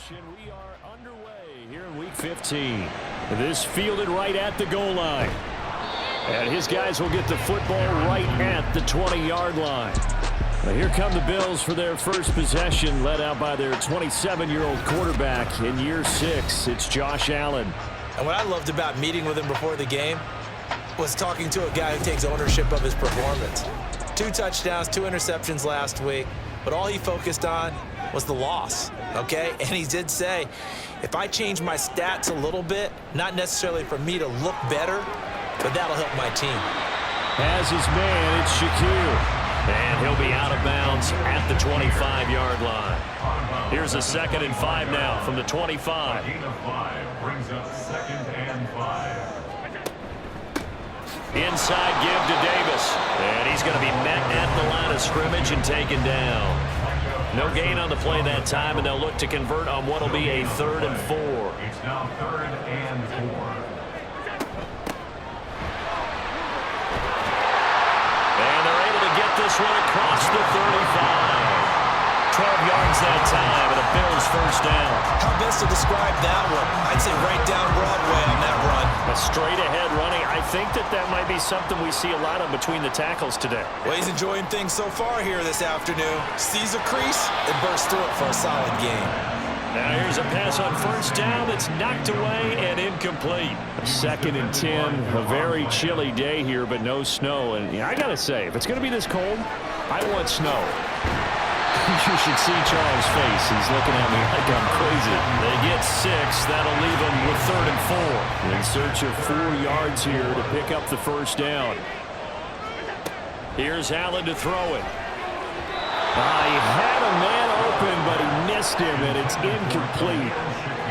We are underway here in Week 15. This fielded right at the goal line. And his guys will get the football right at the 20-yard line. Now here come the Bills for their first possession, led out by their 27-year-old quarterback in year 6. It's Josh Allen. And what I loved about meeting with him before the game was talking to a guy who takes ownership of his performance. 2 touchdowns, 2 interceptions last week, but all he focused on was the loss, okay? And he did say, if I change my stats a little bit, not necessarily for me to look better, but that'll help my team. As his man, it's Shakir. And he'll be out of bounds at the 25-yard line. Here's a 2nd and 5 now from the 25. Brings up 2nd and 5. Inside give to Davis. And he's going to be met at the line of scrimmage and taken down. No gain on the play that time, and they'll look to convert on what will be a 3rd and 4. It's now 3rd and 4. And they're able to get this one across the 35. 12 yards that time, and a Bills first down. How best to describe that one? I'd say right down Broadway on that run. A straight-ahead running. I think that might be something we see a lot of between the tackles today. Well, he's enjoying things so far here this afternoon. Sees a crease and bursts through it for a solid game. Now here's a pass on first down that's knocked away and incomplete. 2nd and 10, a very chilly day here, but no snow. And I got to say, if it's going to be this cold, I want snow. You should see Charles' face. He's looking at me like I'm crazy. They get 6. That'll leave them with 3rd and 4. In search of 4 yards here to pick up the first down. Here's Allen to throw it. He had a man open, but he missed him, and it's incomplete.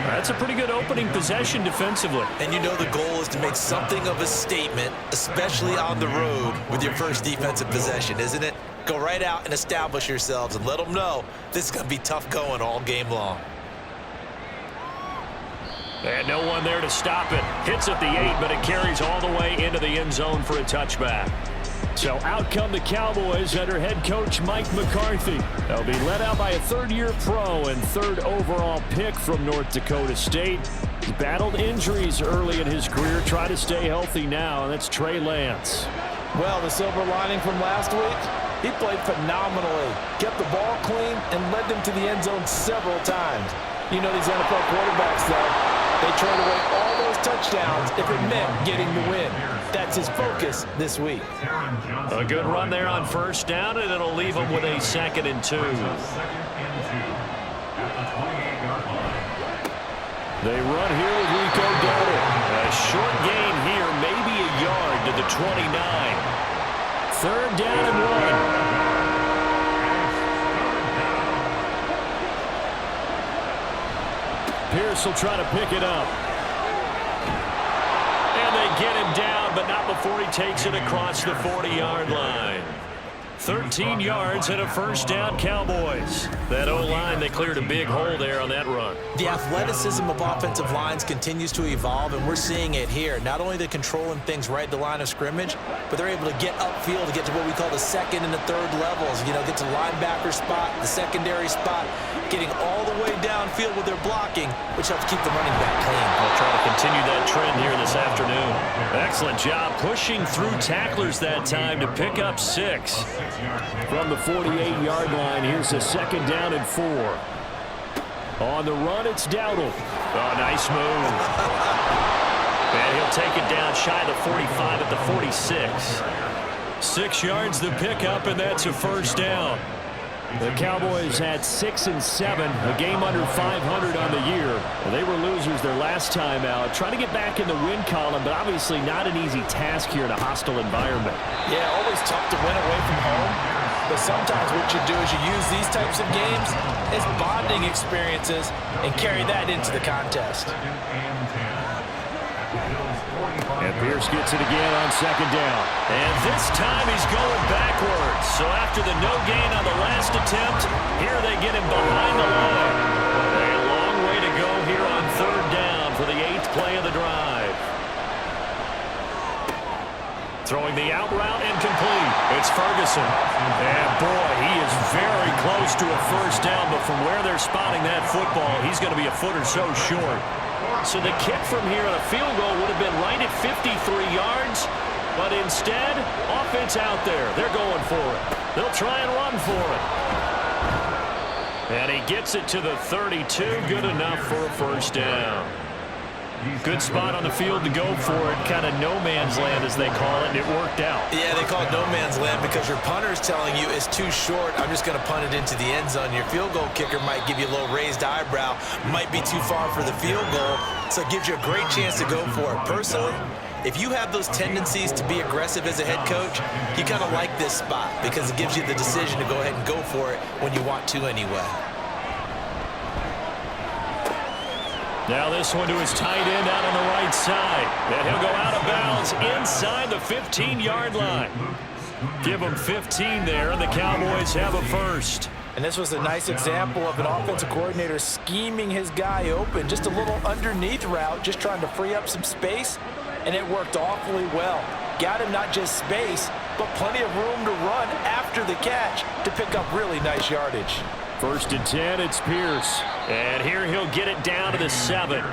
That's a pretty good opening possession defensively. And you know the goal is to make something of a statement, especially on the road with your first defensive possession, isn't it? Go right out and establish yourselves and let them know this is going to be tough going all game long. And no one there to stop it. Hits at the 8, but it carries all the way into the end zone for a touchback. So out come the Cowboys under head coach Mike McCarthy. They'll be led out by a 3rd-year pro and 3rd overall pick from North Dakota State. He battled injuries early in his career, trying to stay healthy now, and that's Trey Lance. Well, the silver lining from last week, he played phenomenally, kept the ball clean, and led them to the end zone several times. You know these NFL quarterbacks, though, they trade away all those touchdowns if it meant getting the win. That's his focus this week. A good run there on first down, and it'll leave him with a 2nd and 2. They run here with Rico Dowdle. A short gain here, maybe a yard to the 29. 3rd down and 1. Pierce will try to pick it up. And they get him down, but not before he takes it across the 40-yard line. 13 yards and a first down, Cowboys. That O-line, they cleared a big hole there on that run. The athleticism of offensive lines continues to evolve, and we're seeing it here. Not only they're controlling things right at the line of scrimmage, but they're able to get upfield to get to what we call the 2nd and the 3rd levels. You know, get to linebacker spot, the secondary spot, getting all the way downfield with their blocking, which helps keep the running back clean. I'll try to continue that trend here this afternoon. Excellent job pushing through tacklers that time to pick up 6. From the 48-yard line, here's a 2nd down and 4. On the run, it's Dowdle. Oh, nice move. And he'll take it down shy of the 45 at the 46. 6 yards the pickup, and that's a first down. The Cowboys had 6 and 7, a game under 500 on the year. They were losers their last time out, trying to get back in the win column, but obviously not an easy task here in a hostile environment. Yeah, always tough to win away from home, but sometimes what you do is you use these types of games as bonding experiences and carry that into the contest. And Pierce gets it again on 2nd down. And this time he's going backwards. So after the no gain on the last attempt, here they get him behind the line. A long way to go here on 3rd down for the 8th play of the drive. Throwing the out route and complete. It's Ferguson. And boy, he is very close to a first down, but from where they're spotting that football, he's going to be a foot or so short. So the kick from here on a field goal would have been right at 53 yards, but instead, offense out there. They're going for it. They'll try and run for it. And he gets it to the 32. Good enough for a first down. Good spot on the field to go for it. Kind of no man's land, as they call it, and it worked out. Yeah, they call it no man's land because your punter is telling you it's too short. I'm just going to punt it into the end zone. Your field goal kicker might give you a little raised eyebrow, might be too far for the field goal, so it gives you a great chance to go for it. Personally, if you have those tendencies to be aggressive as a head coach, you kind of like this spot because it gives you the decision to go ahead and go for it when you want to anyway. Now this one to his tight end out on the right side. And he'll go out of bounds inside the 15-yard line. Give him 15 there, and the Cowboys have a first. And this was a nice example of an offensive coordinator scheming his guy open. Just a little underneath route, just trying to free up some space, and it worked awfully well. Got him not just space, but plenty of room to run after the catch to pick up really nice yardage. First and 10, it's Pierce. And here he'll get it down to the 7.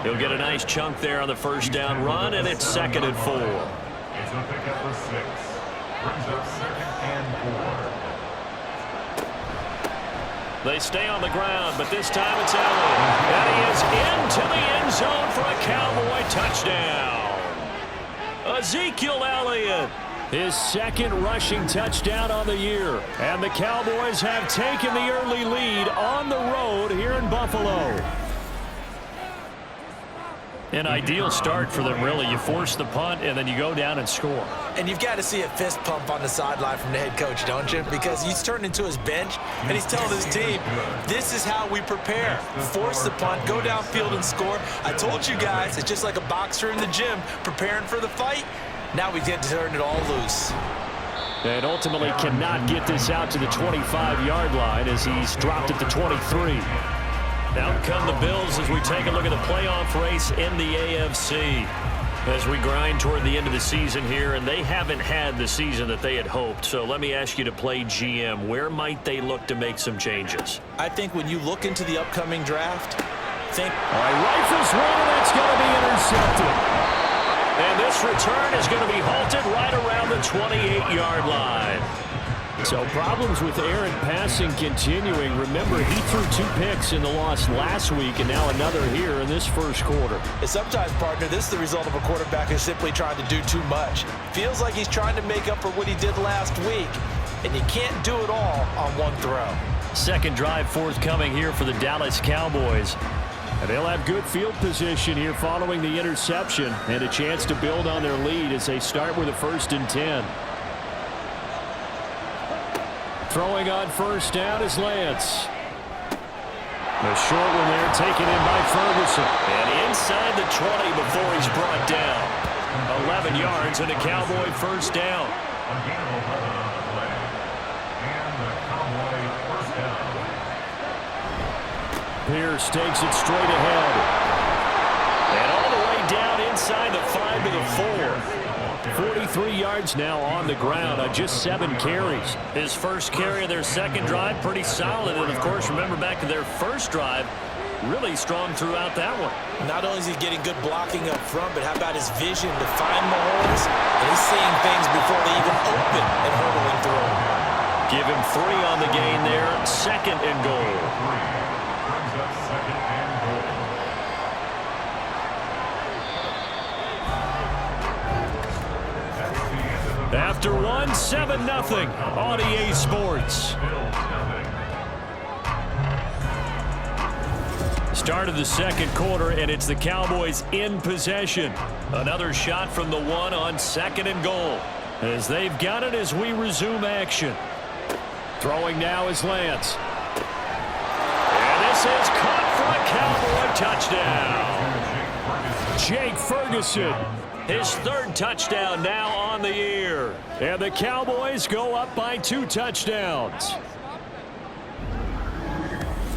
He'll get a nice chunk there on the first down run, and it's 2nd and 4. It's a pickup for 6. Brings up 2nd and 4. They stay on the ground, but this time it's Elliott. And he is into the end zone for a Cowboy touchdown. Ezekiel Elliott. His second rushing touchdown on the year. And the Cowboys have taken the early lead on the road here in Buffalo. An ideal start for them, really. You force the punt, and then you go down and score. And you've got to see a fist pump on the sideline from the head coach, don't you? Because he's turned into his bench, and he's telling his team, this is how we prepare. Force the punt, go downfield and score. I told you guys, it's just like a boxer in the gym preparing for the fight. Now we get to turn it all loose. And ultimately cannot get this out to the 25-yard line as he's dropped at the 23. Out come the Bills as we take a look at the playoff race in the AFC. As we grind toward the end of the season here, and they haven't had the season that they had hoped. So let me ask you to play GM. Where might they look to make some changes? I think when you look into the upcoming draft, think... All right, rifles one, and that's going to be intercepted. And this return is going to be halted right around the 28-yard line. So problems with Aaron passing continuing. Remember, he threw 2 picks in the loss last week, and now another here in this first quarter. And sometimes, partner, this is the result of a quarterback who's simply trying to do too much. Feels like he's trying to make up for what he did last week, and you can't do it all on one throw. Second drive forthcoming here for the Dallas Cowboys. And they'll have good field position here following the interception and a chance to build on their lead as they start with a 1st and 10. Throwing on first down is Lance. The short one there taken in by Ferguson. And inside the 20 before he's brought down. 11 yards and a Cowboy first down. Again, 11 on the play. And the Cowboy first down. Pierce takes it straight ahead. And all the way down inside the 5 to the 4. 43 yards now on the ground on just 7 carries. His first carry of their second drive, pretty solid. And, of course, remember back to their first drive, really strong throughout that one. Not only is he getting good blocking up front, but how about his vision to find the holes? And he's seeing things before they even open and hurdling through. Give him 3 on the gain there. 2nd and goal. Brings up 2nd and goal. After one, 7-0 on EA Sports. Start of the second quarter, and it's the Cowboys in possession. Another shot from the 1 on 2nd and goal. As they've got it as we resume action. Throwing now is Lance. And this is caught for a Cowboy touchdown. Jake Ferguson. His 3rd touchdown now on the year. And the Cowboys go up by 2 touchdowns.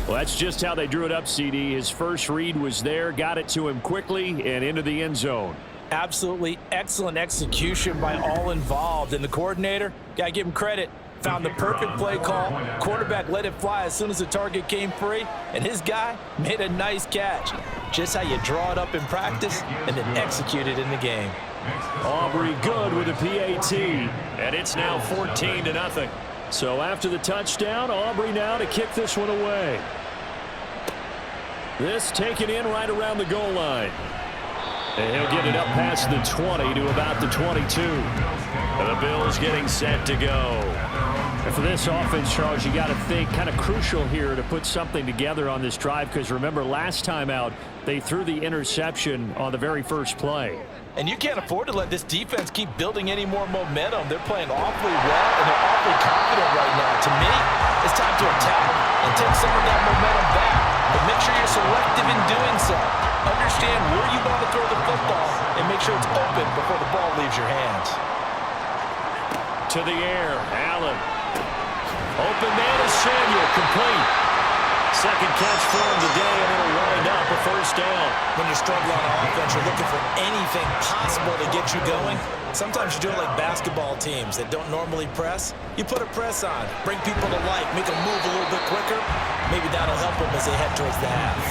Well, that's just how they drew it up, CD. His first read was there, got it to him quickly and into the end zone. Absolutely excellent execution by all involved. And the coordinator, got to give him credit, found the perfect play call. Quarterback let it fly as soon as the target came free, and his guy made a nice catch. Just how you draw it up in practice and then execute it in the game. Aubrey good with a PAT, and it's now 14-0. So after the touchdown, Aubrey now to kick this one away. This taken in right around the goal line. And he'll get it up past the 20 to about the 22. And the Bills getting set to go. And for this offense, Charles, you got to think kind of crucial here to put something together on this drive, because remember last time out they threw the interception on the very first play. And you can't afford to let this defense keep building any more momentum. They're playing awfully well, and they're awfully confident right now. To me, it's time to attack and take some of that momentum back. But make sure you're selective in doing so. Understand where you want to throw the football and make sure it's open before the ball leaves your hands. To the air, Allen. Open man is Samuel, complete. Second catch for him today, and it'll wind up a first down. When you're struggling on offense, you're looking for anything possible to get you going. Sometimes you do it like basketball teams that don't normally press. You put a press on, bring people to life, make them move a little bit quicker. Maybe that'll help them as they head towards the half.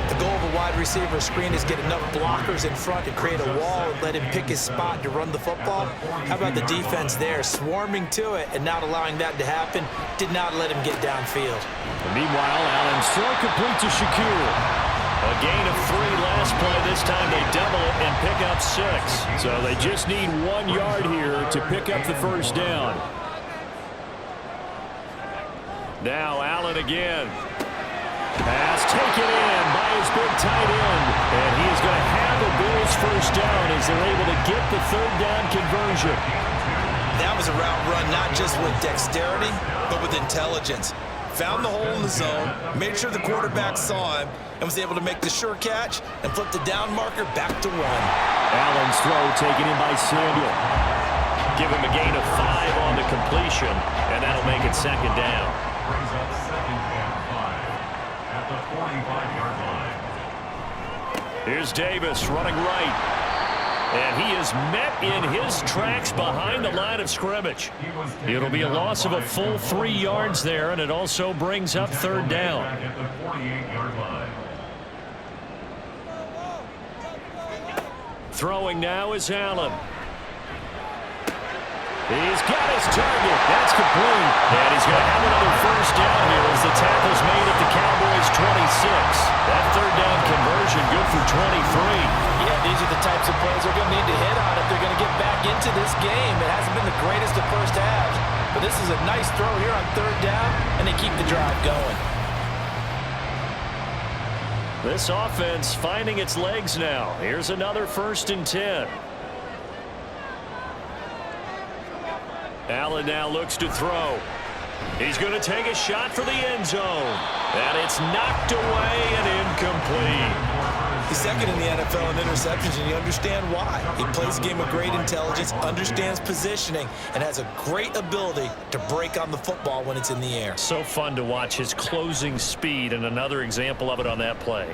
The goal of a wide receiver screen is get enough blockers in front to create a wall and let him pick his spot to run the football. How about the defense there, swarming to it and not allowing that to happen? Did not let him get downfield. Meanwhile, Allen's throw complete to Shakur. A gain of 3 last play. This time they double it and pick up 6. So they just need 1 yard here to pick up the first down. Now Allen again. Pass taken in by his big tight end. And he is going to have the Bills first down as they're able to get the 3rd down conversion. That was a route run not just with dexterity, but with intelligence. Found the hole in the zone, made sure the quarterback saw him, and was able to make the sure catch and flip the down marker back to 1. Allen's throw taken in by Samuel. Give him a gain of 5 on the completion, and that'll make it 2nd down. Brings up 2nd and 5 at the 45-yard line. Here's Davis running right. And he is met in his tracks behind the line of scrimmage. It'll be a loss of a full 3 yards there, and it also brings up 3rd down. At the 48-yard line. Throwing now is Allen. He's got his target. That's complete. And he's going to have another first down here as the tackle's made at the Cowboys' 26. That 3rd down conversion good for 23. Yeah, these are the types of plays they're going to need to hit on if they're going to get back into this game. It hasn't been the greatest of first halves, but this is a nice throw here on 3rd down, and they keep the drive going. This offense finding its legs now. Here's another 1st and 10. Allen now looks to throw. He's going to take a shot for the end zone. And it's knocked away and incomplete. He's 2nd in the NFL in interceptions, and you understand why. He plays a game of great intelligence, understands positioning, and has a great ability to break on the football when it's in the air. So fun to watch his closing speed, and another example of it on that play.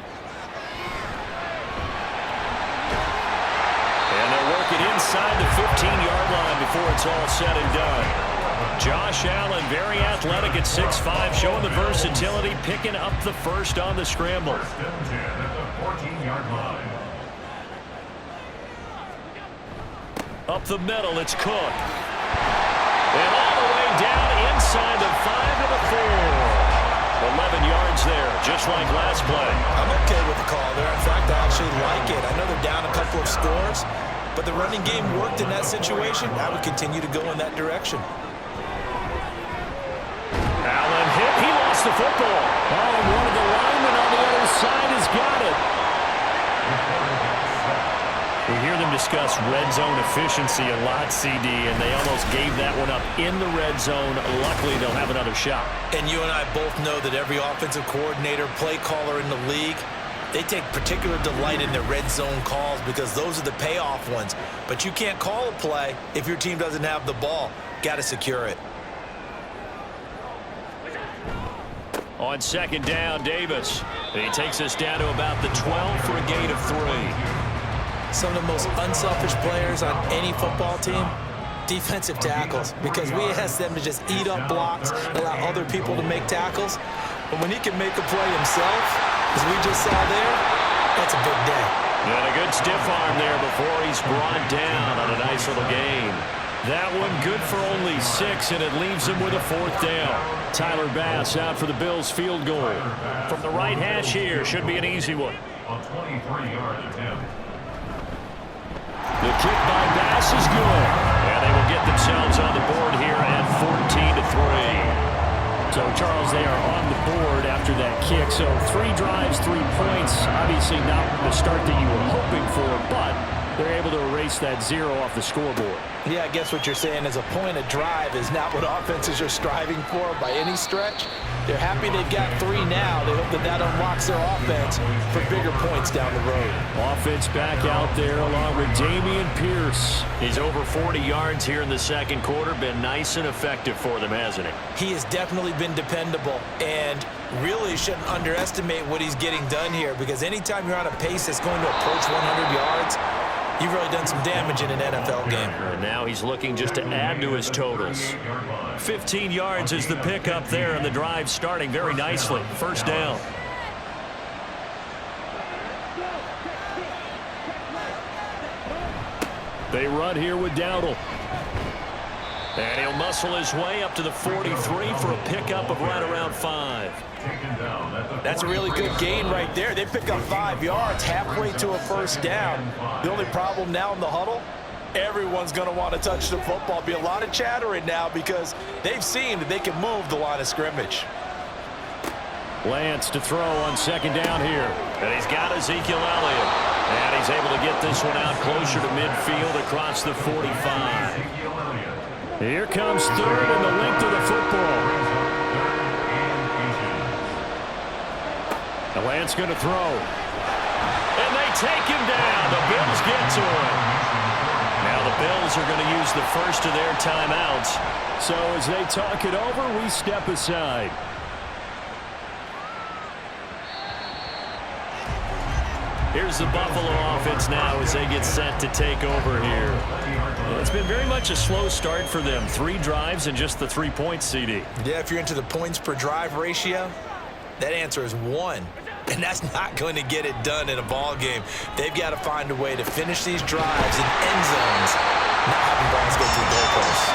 And they're working inside the 15-yard line before it's all said and done. Josh Allen, very athletic at 6'5", showing the versatility, picking up the first on the scramble. 1st and 10 at the 14-yard line. Up the middle, it's Cook. And all the way down inside the 5 to the 4. 11 yards there, just like last play. I'm okay with the call there. In fact, I actually like it. I know they're down a couple of scores, but the running game worked in that situation. I would continue to go in that direction. Allen hit. He lost the football. Oh, and one of the linemen on the other side has got it. We hear them discuss red zone efficiency a lot, CD, and they almost gave that one up in the red zone. Luckily, they'll have another shot. And you and I both know that every offensive coordinator, play caller in the league, they take particular delight in their red zone calls because those are the payoff ones. But you can't call a play if your team doesn't have the ball. Got to secure it. On 2nd down, Davis. He takes us down to about the 12 for a gain of 3. some of the most unselfish players on any football team? Defensive tackles, because we ask them to just eat up blocks, allow other people to make tackles. But when he can make a play himself, as we just saw there, that's a big day. And a good stiff arm there before he's brought down on a nice little gain. That one good for only 6, and it leaves him with a 4th down. Tyler Bass out for the Bills field goal. From the right hash here, should be an easy one. A 23-yard attempt. The kick by Bass is good. And they will get themselves on the board here at 14-3. So, Charles, they are on the board after that kick. So, 3 drives, 3 points. Obviously not the start that you were hoping for, but they're able to erase that 0 off the scoreboard. Yeah, I guess what you're saying is a point of drive is not what offenses are striving for by any stretch. They're happy they've got 3 now. They hope that that unlocks their offense for bigger points down the road. Offense back out there along with Dameon Pierce. He's over 40 yards here in the second quarter. Been nice and effective for them, hasn't he? He has definitely been dependable, and really shouldn't underestimate what he's getting done here, because anytime you're on a pace that's going to approach 100 yards, you've really done some damage in an NFL game. And now he's looking just to add to his totals. 15 yards is the pickup there, and the drive starting very nicely. First down. They run here with Dowdle. And he'll muscle his way up to the 43 for a pickup of right around 5. That's a really good gain right there. They pick up 5 yards halfway to a first down. The only problem now in the huddle, everyone's going to want to touch the football. Be a lot of chattering now because they've seen that they can move the line of scrimmage. Lance to throw on second down here. And he's got Ezekiel Elliott. And he's able to get this one out closer to midfield across the 45. Here comes third and the length of the football. And Lance going to throw. And they take him down. The Bills get to him. Now the Bills are going to use the first of their timeouts. So as they talk it over, we step aside. Here's the Buffalo offense now as they get set to take over here. It's been very much a slow start for them. 3 drives and just the 3 points, CD. Yeah, if you're into the points per drive ratio, that answer is 1. And that's not going to get it done in a ball game. They've got to find a way to finish these drives in end zones, not having balls go through goalposts.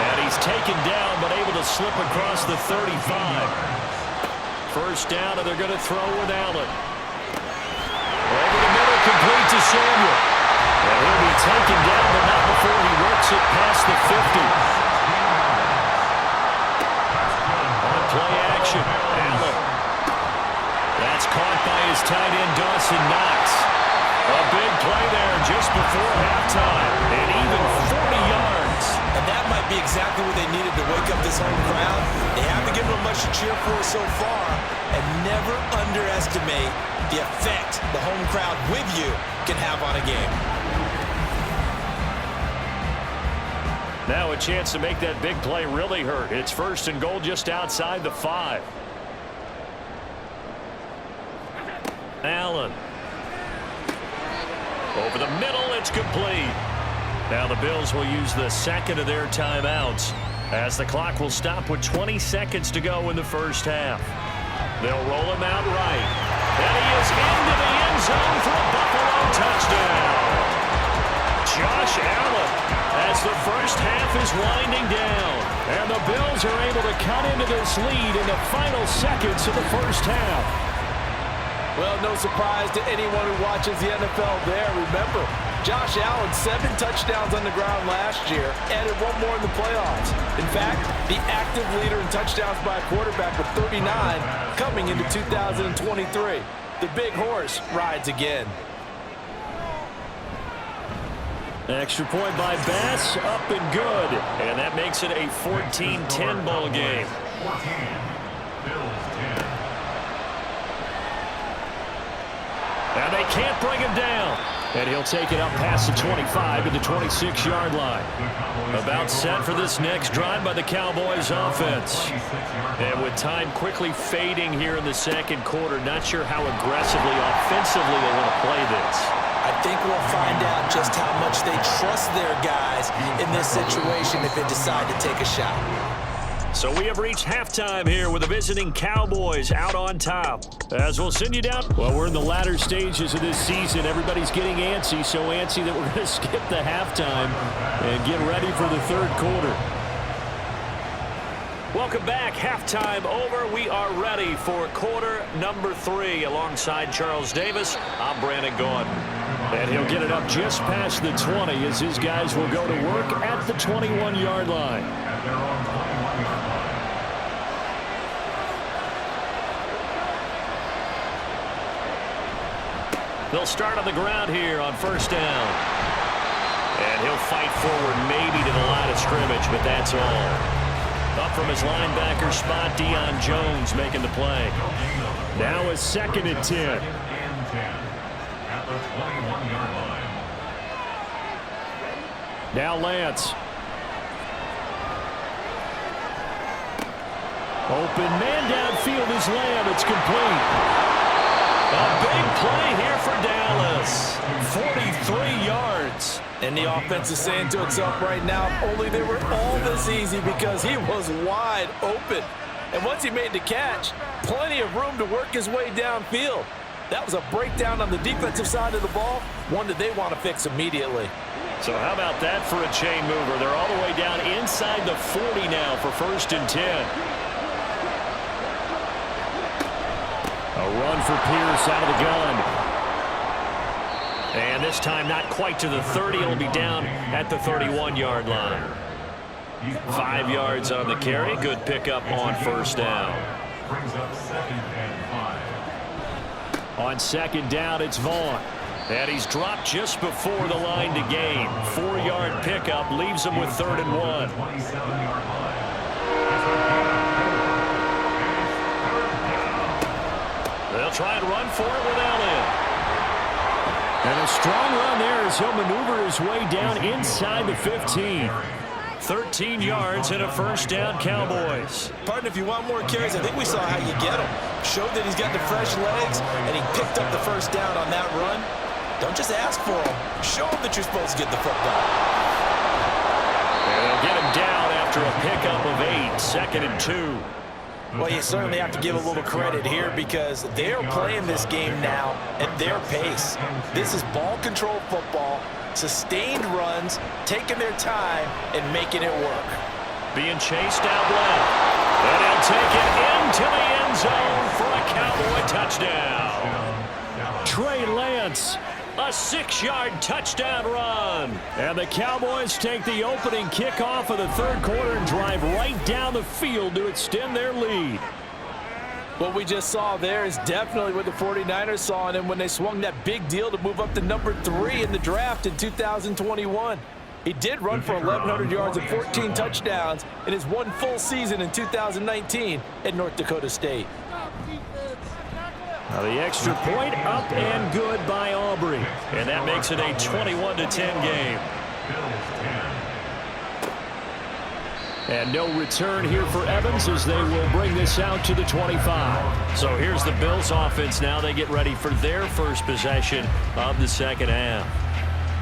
And he's taken down but able to slip across the 35. First down, and they're going to throw with Allen. Over the middle, complete to Samuel. And he'll be taken down, but not before he works it past the 50. On play action, Allen. That's caught by his tight end, Dawson Knox. A big play there just before halftime, and even 40 yards. And that might be exactly what they needed to wake up this home crowd. They haven't given them much to cheer for so far, and never underestimate the effect the home crowd with you can have on a game. Now a chance to make that big play really hurt. It's first and goal just outside the 5. Allen. Over the middle, it's complete. Now the Bills will use the second of their timeouts as the clock will stop with 20 seconds to go in the first half. They'll roll him out right. And he is into the end zone for a Buffalo touchdown. Josh Allen as the first half is winding down. And the Bills are able to cut into this lead in the final seconds of the first half. Well, no surprise to anyone who watches the NFL there. Remember, Josh Allen, 7 touchdowns on the ground last year, added 1 more in the playoffs. In fact, the active leader in touchdowns by a quarterback with 39 coming into 2023. The big horse rides again. Extra point by Bass, up and good. And that makes it a 14-10 ball game. 14, Bills 10. And they can't bring him down. And he'll take it up past the 25 to the 26-yard line. About set for this next drive by the Cowboys offense. And with time quickly fading here in the second quarter, not sure how aggressively, offensively they want to play this. I think we'll find out just how much they trust their guys in this situation if they decide to take a shot. So we have reached halftime here with the visiting Cowboys out on top. As we'll send you down. Well, we're in the latter stages of this season. Everybody's getting antsy, so antsy that we're going to skip the halftime and get ready for the third quarter. Welcome back. Halftime over. We are ready for quarter number 3. Alongside Charles Davis, I'm Brandon Gordon. And he'll get it up just past the 20 as his guys will go to work at the 21-yard line. At their own 21-yard line. They'll start on the ground here on first down. And he'll fight forward maybe to the line of scrimmage, but that's all. Up from his linebacker spot, Deion Jones making the play. Now a 2nd and 10. Second and 10 at the 21-yard line. Now Lance. Open man downfield is Lamb. It's complete. A big play here for Dallas. 43 yards. And the offense is saying to itself right now, only they were all this easy because he was wide open. And once he made the catch, plenty of room to work his way downfield. That was a breakdown on the defensive side of the ball, one that they want to fix immediately. So how about that for a chain mover? They're all the way down inside the 40 now for 1st and 10. A run for Pierce out of the gun. And this time not quite to the 30. It'll be down at the 31-yard line. 5 yards on the carry. Good pickup on first down. Brings up 2nd and 5. On 2nd down, it's Vaughn. And he's dropped just before the line to gain. 4-yard pickup leaves him with 3rd and 1. 27-yard line. They'll try and run for it with Elliott. And a strong run there as he'll maneuver his way down inside the 15. 13 yards and a 1st down, Cowboys. Partner, if you want more carries, I think we saw how you get him. Showed that he's got the fresh legs, and he picked up the 1st down on that run. Don't just ask for him. Show him that you're supposed to get the football. And they'll get him down after a pickup of 8, 2nd and 2. Well, you certainly have to give a little credit here because they're playing this game now at their pace. This is ball control football, sustained runs, taking their time, and making it work. Being chased out left. And he'll take it into the end zone for a Cowboy touchdown. Trey Lance, a 6-yard touchdown run. And the Cowboys take the opening kickoff of the third quarter and drive right down the field to extend their lead. What we just saw there is definitely what the 49ers saw in him when they swung that big deal to move up to number 3 in the draft in 2021. He did run for 1,100 yards and 14 touchdowns in his one full season in 2019 at North Dakota State. Now the extra point up and good by Aubrey. And that makes it a 21-10 game. And no return here for Evans as they will bring this out to the 25. So here's the Bills offense now. They get ready for their first possession of the second half.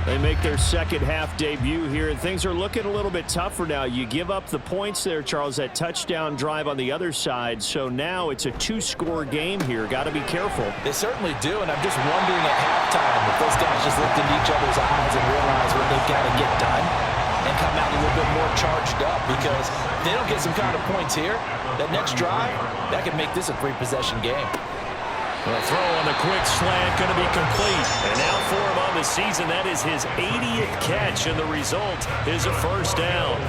They make their second half debut here, and things are looking a little bit tougher now. You give up the points there, Charles, that touchdown drive on the other side. So now it's a 2-score game here. Got to be careful. They certainly do, and I'm just wondering at halftime if those guys just looked into each other's eyes and realize what they've got to get done and come out a little bit more charged up, because if they don't get some kind of points here, that next drive, that could make this a 3-possession game. The throw on the quick slant going to be complete. And now for him on the season, that is his 80th catch, and the result is a first down.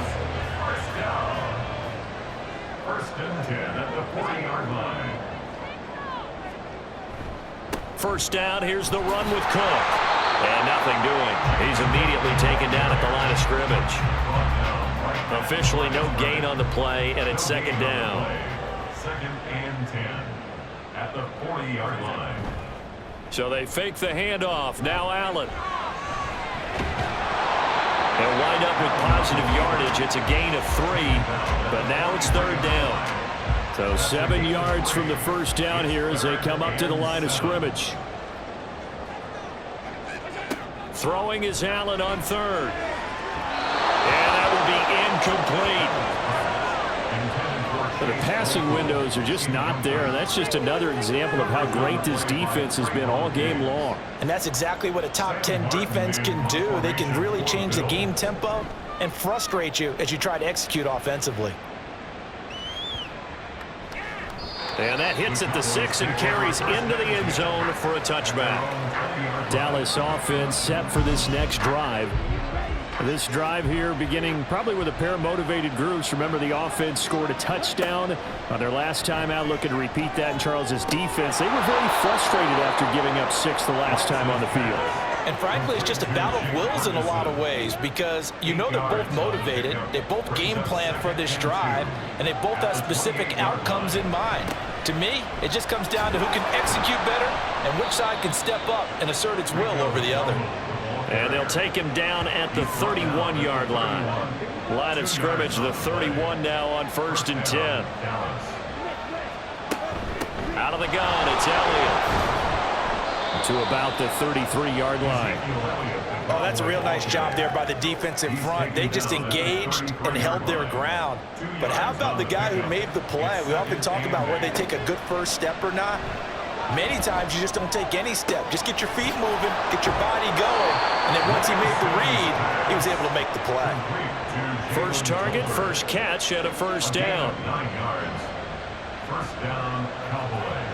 First and 10 at the 40-yard line. First down, here's the run with Cook. And nothing doing. He's immediately taken down at the line of scrimmage. Officially no gain on the play, and it's second down. Second and 10 at the 40-yard line. So they fake the handoff. Now Allen. They'll wind up with positive yardage. It's a gain of 3, but now it's third down. So 7 yards from the first down here as they come up to the line of scrimmage. Throwing is Allen on third. And that will be incomplete. But the passing windows are just not there, and that's just another example of how great this defense has been all game long. And that's exactly what a top 10 defense can do. They can really change the game tempo and frustrate you as you try to execute offensively. And that hits at the 6 and carries into the end zone for a touchback. Dallas offense set for this next drive. This drive here beginning probably with a pair of motivated groups. Remember, the offense scored a touchdown on their last time out. Looking to repeat that in Charles's defense. They were very frustrated after giving up 6 the last time on the field. And frankly, it's just a battle of wills in a lot of ways because you know they're both motivated. They both game plan for this drive, and they both have specific outcomes in mind. To me, it just comes down to who can execute better and which side can step up and assert its will over the other. And they'll take him down at the 31-yard line. Line of scrimmage, the 31 now on 1st and 10. Out of the gun, it's Elliott. To about the 33-yard line. Oh, that's a real nice job there by the defensive front. They just engaged and held their ground. But how about the guy who made the play? We often talk about whether they take a good first step or not. Many times you just don't take any step. Just get your feet moving, get your body going, and then once he made the read, he was able to make the play. First target, first catch, and a first down. 9 yards. First down, Cowboys.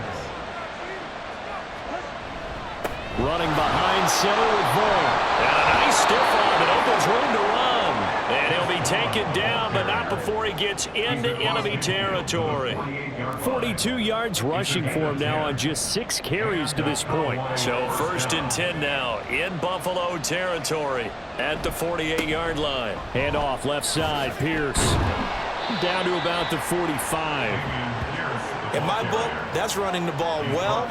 Running behind center with Vaughn. And a nice stiff arm that opens room to run. And he'll be taken down, but not before he gets into enemy territory. 42 yards rushing for him now on just 6 carries to this point. So 1st and 10 now in Buffalo territory at the 48-yard line. Hand off left side, Pierce. Down to about the 45. In my book, that's running the ball well,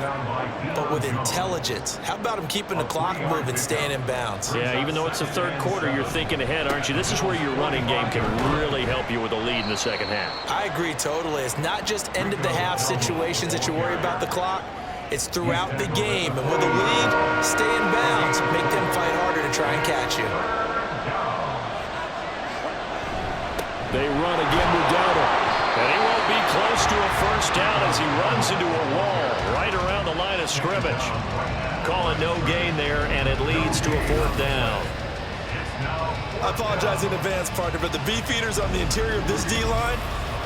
but with intelligence. How about him keeping the clock moving, staying in bounds? Yeah, even though it's the 3rd quarter, you're thinking ahead, aren't you? This is where your running game can really help you with a lead in the 2nd half. I agree totally. It's not just end-of-the-half situations that you worry about the clock. It's throughout the game. And with a lead, stay in bounds. Make them fight harder to try and catch you. They run again with Dowdle. And he won't be close to a first down as he runs into a wall right around the line of scrimmage. Call it no gain there, and it leads to a 4th down. I apologize in advance, partner, but the beefeaters on the interior of this D-line,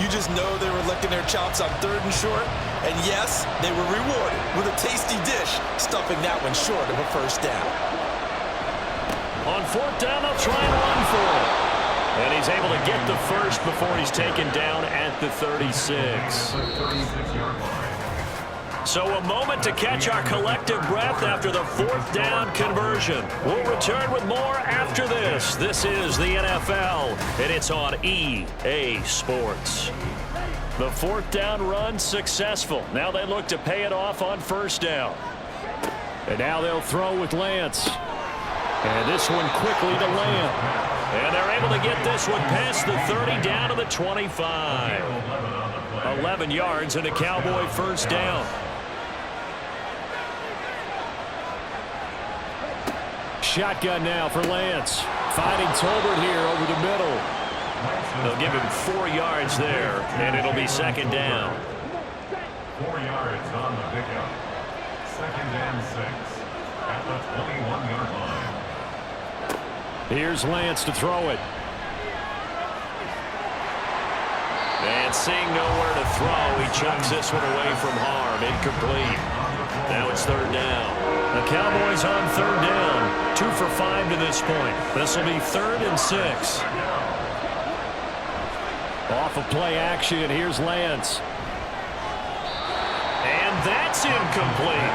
you just know they were licking their chops on 3rd and short. And yes, they were rewarded with a tasty dish, stuffing that one short of a first down. On 4th down, they'll try and run for it. And he's able to get the first before he's taken down at the 36. So a moment to catch our collective breath after the 4th down conversion. We'll return with more after this. This is the NFL, and it's on EA Sports. The 4th down run successful. Now they look to pay it off on 1st down. And now they'll throw with Lance. And this one quickly to Lamb. And they're able to get this one past the 30 down to the 25. 11 yards and a Cowboy first down. Shotgun now for Lance. Finding Tolbert here over the middle. They'll give him 4 yards there, and it'll be 2nd down. 4 yards on the pickup. 2nd and 6 at the 21-yard line. Here's Lance to throw it. And seeing nowhere to throw, he chucks this one away from harm. Incomplete. Now it's 3rd down. The Cowboys on 3rd down. 2 for 5 to this point. This will be 3rd and 6. Off of play action. Here's Lance. And that's incomplete.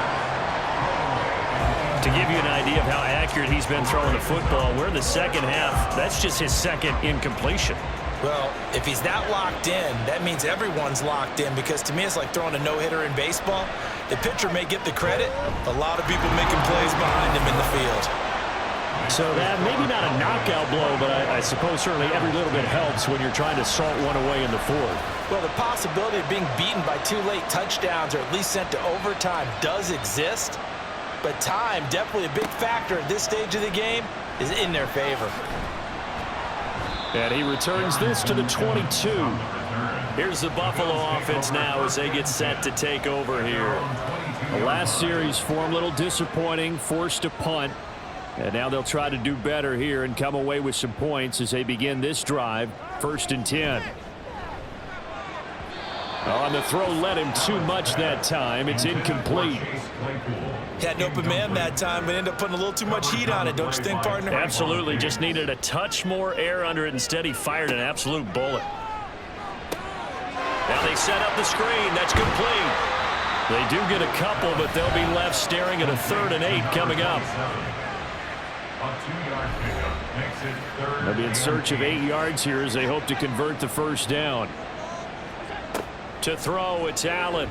To give you an idea of how accurate he's been throwing the football, we're in the 2nd half. That's just his 2nd incompletion. Well, if he's that locked in, that means everyone's locked in, because to me it's like throwing a no-hitter in baseball. The pitcher may get the credit. A lot of people making plays behind him in the field. So that maybe not a knockout blow, but I suppose certainly every little bit helps when you're trying to salt one away in the 4th. Well, the possibility of being beaten by 2 late touchdowns or at least sent to overtime does exist. but time, definitely a big factor at this stage of the game, is in their favor. And he returns this to the 22. Here's the Buffalo offense now as they get set to take over here. The last series for him, a little disappointing, forced to punt. And now they'll try to do better here and come away with some points as they begin this drive, 1st and 10. On the throw, led him too much that time. It's incomplete. Had an open man that time, but ended up putting a little too much heat on it, don't you think, partner? Absolutely. Just needed a touch more air under it. Instead, he fired an absolute bullet. Now they set up the screen. That's complete. They do get a couple, but they'll be left staring at a 3rd and 8 coming up. They'll be in search of 8 yards here as they hope to convert the 1st down. To throw, it's Allen.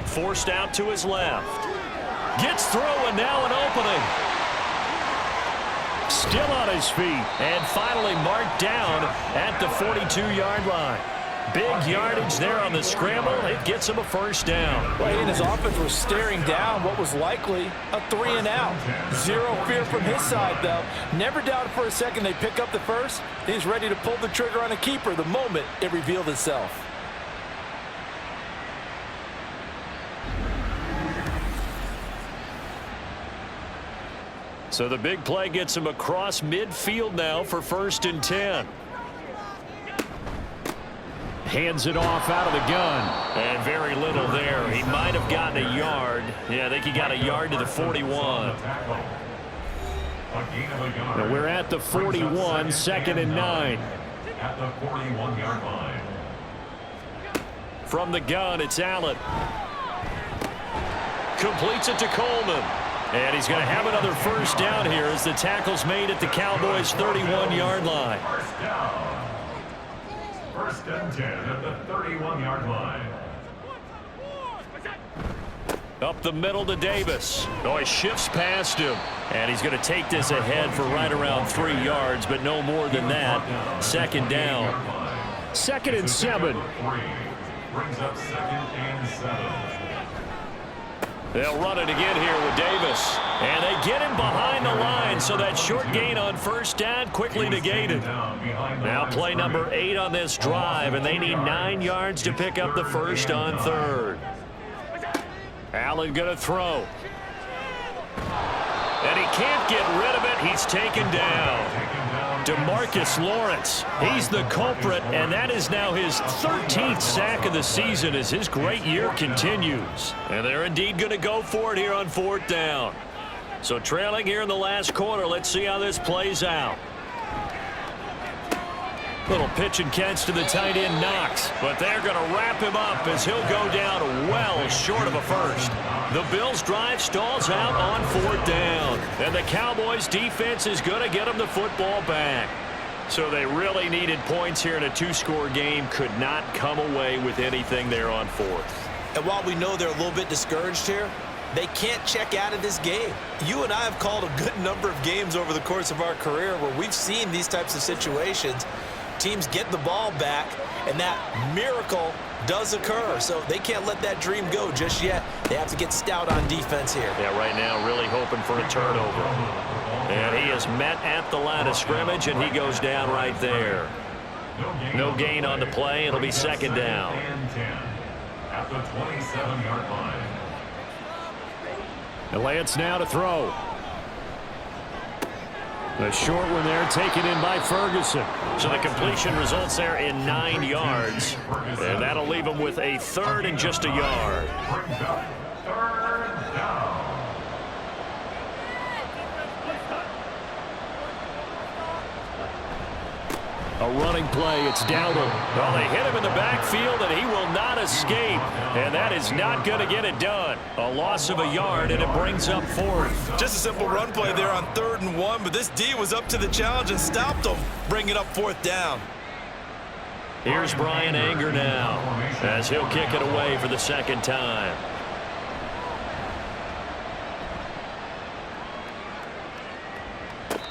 Forced out to his left. Gets through, and now an opening. Still on his feet, and finally marked down at the 42-yard line. Big yardage there on the scramble. It gets him a 1st down. Well, he and his offense were staring down what was likely a 3 and out. Zero fear from his side, though. Never doubted for a second they pick up the 1st. He's ready to pull the trigger on a keeper the moment it revealed itself. So the big play gets him across midfield now for 1st and 10. Hands it off out of the gun. And very little there. He might have gotten a yard. Yeah, I think he got a yard to the 41. And we're at the 41, 2nd and 9. At the 41-yard line. From the gun, it's Allen. Completes it to Coleman. And he's going to have another 1st down here as the tackle's made at the Cowboys' 31-yard line. 1st down. 1st and 10 at the 31-yard line. Up the middle to Davis. Oh, he shifts past him. And he's going to take this ahead for right around 3 yards, but no more than that. 2nd down. 2nd and 7. Brings up 2nd and 7. They'll run it again here with Davis. And they get him behind the line, so that short gain on 1st down quickly negated. Now play number 8 on this drive, and they need 9 yards to pick up the 1st on 3rd. Allen going to throw. And he can't get rid of it. He's taken down. DeMarcus Lawrence, he's the culprit, and that is now his 13th sack of the season as his great year continues. And they're indeed going to go for it here on 4th down. So trailing here in the last quarter, let's see how this plays out. Little pitch and catch to the tight end, Knox. But they're going to wrap him up as he'll go down well short of a 1st. The Bills' drive stalls out on 4th down. And the Cowboys' defense is going to get them the football back. So they really needed points here in a 2-score game. Could not come away with anything there on 4th. And while we know they're a little bit discouraged here, they can't check out of this game. You and I have called a good number of games over the course of our career where we've seen these types of situations. Teams get the ball back, and that miracle does occur. So they can't let that dream go just yet. They have to get stout on defense here. Yeah, right now really hoping for a turnover. And he is met at the line of scrimmage, and he goes down right there. No gain on the play. It'll be 2nd down. At the 27-yard line. The Lance now to throw. The short one there taken in by Ferguson. So the completion results there in 9 yards. And that'll leave him with a 3rd and just a yard. Brings up 3rd down. A running play. It's Dowdle. Well, they hit him in the backfield, and he will not escape. And that is not going to get it done. A loss of a yard, and it brings up 4th. Just a simple run play there on 3rd and 1, but this D was up to the challenge and stopped him, bringing up 4th down. Here's Brian Anger now as he'll kick it away for the 2nd time.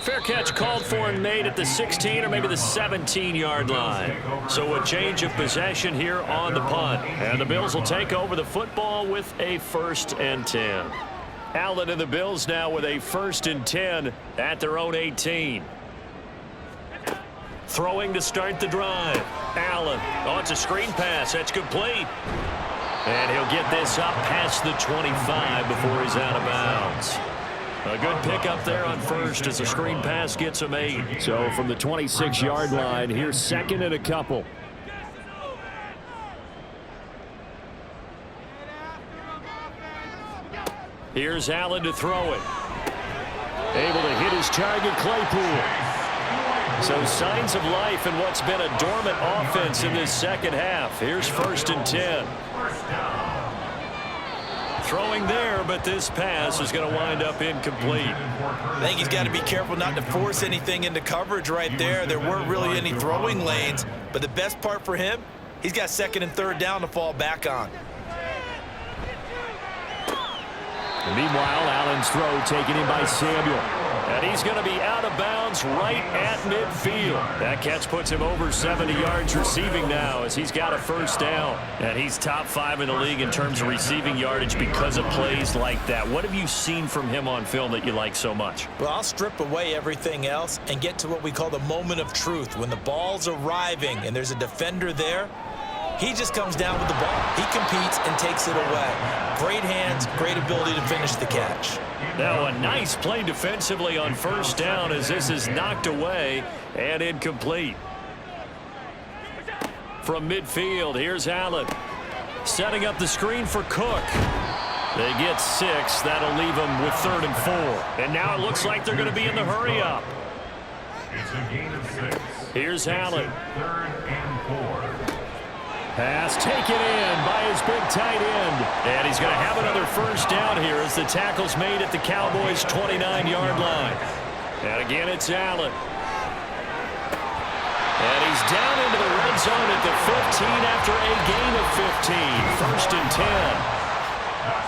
Fair catch called for and made at the 16 or maybe the 17-yard line. So a change of possession here on the punt. And the Bills will take over the football with a 1st and 10. Allen and the Bills now with a 1st and 10 at their own 18. Throwing to start the drive. Allen. Oh, it's a screen pass. That's complete. And he'll get this up past the 25 before he's out of bounds. A good pickup there on first as the screen pass gets him 8. So from the 26-yard line, here's 2nd and a couple. Here's Allen to throw it. Able to hit his target, Claypool. So signs of life in what's been a dormant offense in this second half. Here's 1st and 10. Throwing there, but this pass is going to wind up incomplete. I think he's got to be careful not to force anything into coverage right there. There weren't really any throwing lanes, but the best part for him, he's got 2nd and 3rd down to fall back on. And meanwhile, Allen's throw taken in by Samuel. And he's going to be out of bounds right at midfield. That catch puts him over 70 yards receiving now as he's got a 1st down. And he's top 5 in the league in terms of receiving yardage because of plays like that. What have you seen from him on film that you like so much? Well, I'll strip away everything else and get to what we call the moment of truth. When the ball's arriving and there's a defender there, he just comes down with the ball. He competes and takes it away. Great hands, great ability to finish the catch. Now a nice play defensively on 1st down as this is knocked away and incomplete. From midfield, here's Allen. Setting up the screen for Cook. They get 6. That'll leave them with 3rd and 4. And now it looks like they're going to be in the hurry up. It's a gain of 6. Here's Allen. 3rd and 4. Pass taken in by his big tight end. And he's going to have another 1st down here as the tackle's made at the Cowboys' 29-yard line. And again, it's Allen. And he's down into the red zone at the 15 after a gain of 15. 1st and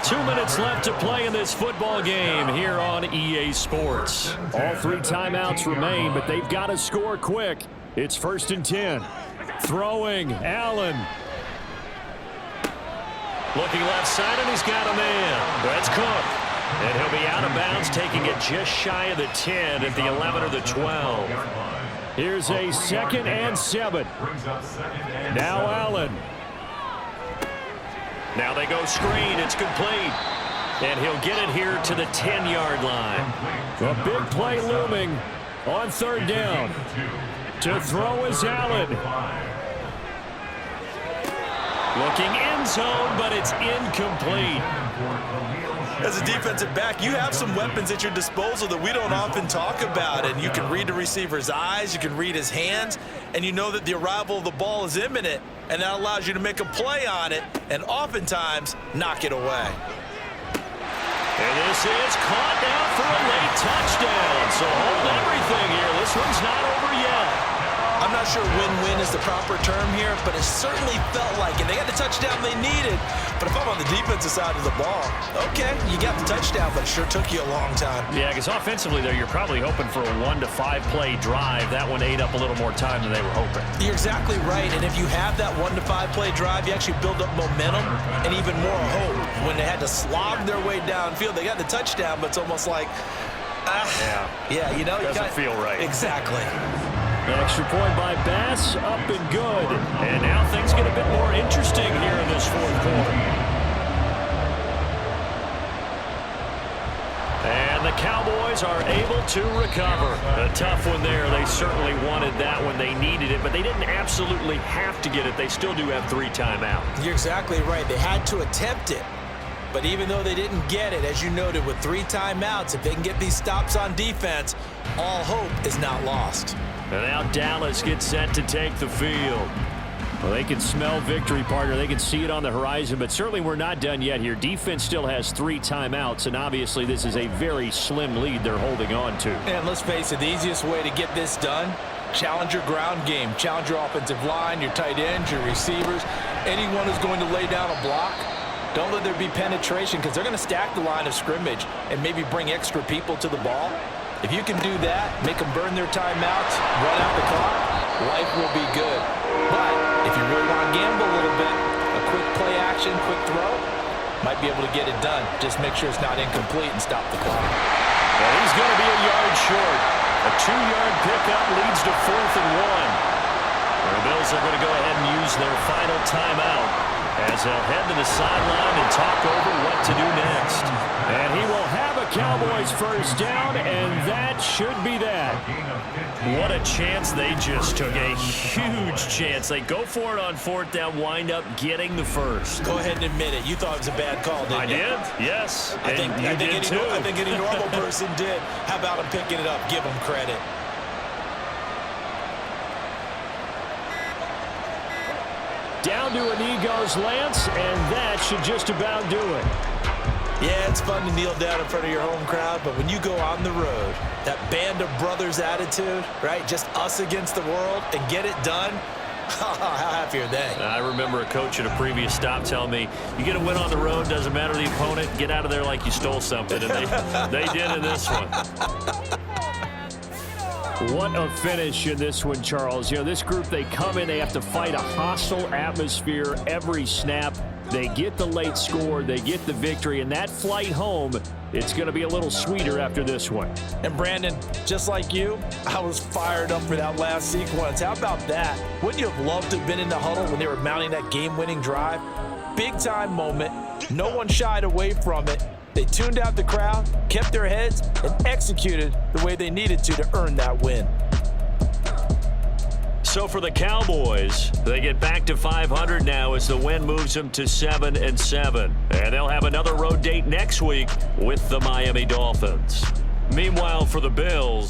10. 2 minutes left to play in this football game here on EA Sports. All 3 timeouts remain, but they've got to score quick. It's 1st and 10. Throwing, Allen. Looking left side, and he's got a man. That's Cook. And he'll be out of bounds, taking it just shy of the 10 at the 11 or the 12. Here's a 2nd and 7. Now Allen. Now they go screen. It's complete. And he'll get it here to the 10-yard line. A big play looming on 3rd down. To throw is Allen. Looking end zone, but it's incomplete. As a defensive back, you have some weapons at your disposal that we don't often talk about. And you can read the receiver's eyes, you can read his hands, and you know that the arrival of the ball is imminent. And that allows you to make a play on it and oftentimes knock it away. And this is caught now for a late touchdown. So hold everything here. This one's not over yet. I'm not sure win-win is the proper term here, but it certainly felt like it. They got the touchdown they needed, but if I'm on the defensive side of the ball, okay, you got the touchdown, but it sure took you a long time. Yeah, because offensively there, you're probably hoping for a 1 to 5 play drive. That one ate up a little more time than they were hoping. You're exactly right, and if you have that 1 to 5 play drive, you actually build up momentum and even more hope. When they had to slog their way downfield, they got the touchdown, but it's almost like, yeah, you know, doesn't feel right. Exactly. Extra point by Bass, up and good. And now things get a bit more interesting here in this 4th quarter. And the Cowboys are able to recover. A tough one there. They certainly wanted that when they needed it, but they didn't absolutely have to get it. They still do have 3 timeouts. You're exactly right. They had to attempt it. But even though they didn't get it, as you noted, with 3 timeouts, if they can get these stops on defense, all hope is not lost. And now Dallas gets set to take the field. Well, they can smell victory, partner. They can see it on the horizon, but certainly we're not done yet here. Defense still has 3 timeouts, and obviously this is a very slim lead they're holding on to. And let's face it, the easiest way to get this done, challenge your ground game. Challenge your offensive line, your tight ends, your receivers. Anyone who's going to lay down a block, don't let there be penetration because they're going to stack the line of scrimmage and maybe bring extra people to the ball. If you can do that, make them burn their timeouts, run out the clock, life will be good. But if you really want to gamble a little bit, a quick play action, quick throw, Might be able to get it done. Just make sure it's not incomplete and stop the clock. Well, he's going to be a yard short. A 2-yard pickup leads to 4th and 1. The Bills are going to go ahead and use their final timeout as they'll head to the sideline and talk over what to do next. And he will have a Cowboys first down, and that should be that. What a chance they just took. A huge chance. They go for it on 4th down, wind up getting the first. Go ahead and admit it. You thought it was a bad call, didn't you? I did, yes. I think any normal person did. How about him picking it up? Give him credit. Down to a knee goes Lance, and that should just about do it. Yeah, it's fun to kneel down in front of your home crowd, but when you go on the road, that band of brothers attitude, right? Just us against the world and get it done. How happy are they? I remember a coach at a previous stop telling me, you get a win on the road, doesn't matter the opponent, get out of there like you stole something. And they did in this one. What a finish in this one, Charles. You know, this group, they come in, they have to fight a hostile atmosphere every snap. They get the late score, they get the victory, and that flight home, it's going to be a little sweeter after this one. And Brandon, just like you, I was fired up for that last sequence. How about that? Wouldn't you have loved to have been in the huddle when they were mounting that game-winning drive? Big-time moment. No one shied away from it. They tuned out the crowd, kept their heads, and executed the way they needed to earn that win. So for the Cowboys, they get back to 500 now as the win moves them to 7-7. And they'll have another road date next week with the Miami Dolphins. Meanwhile, for the Bills,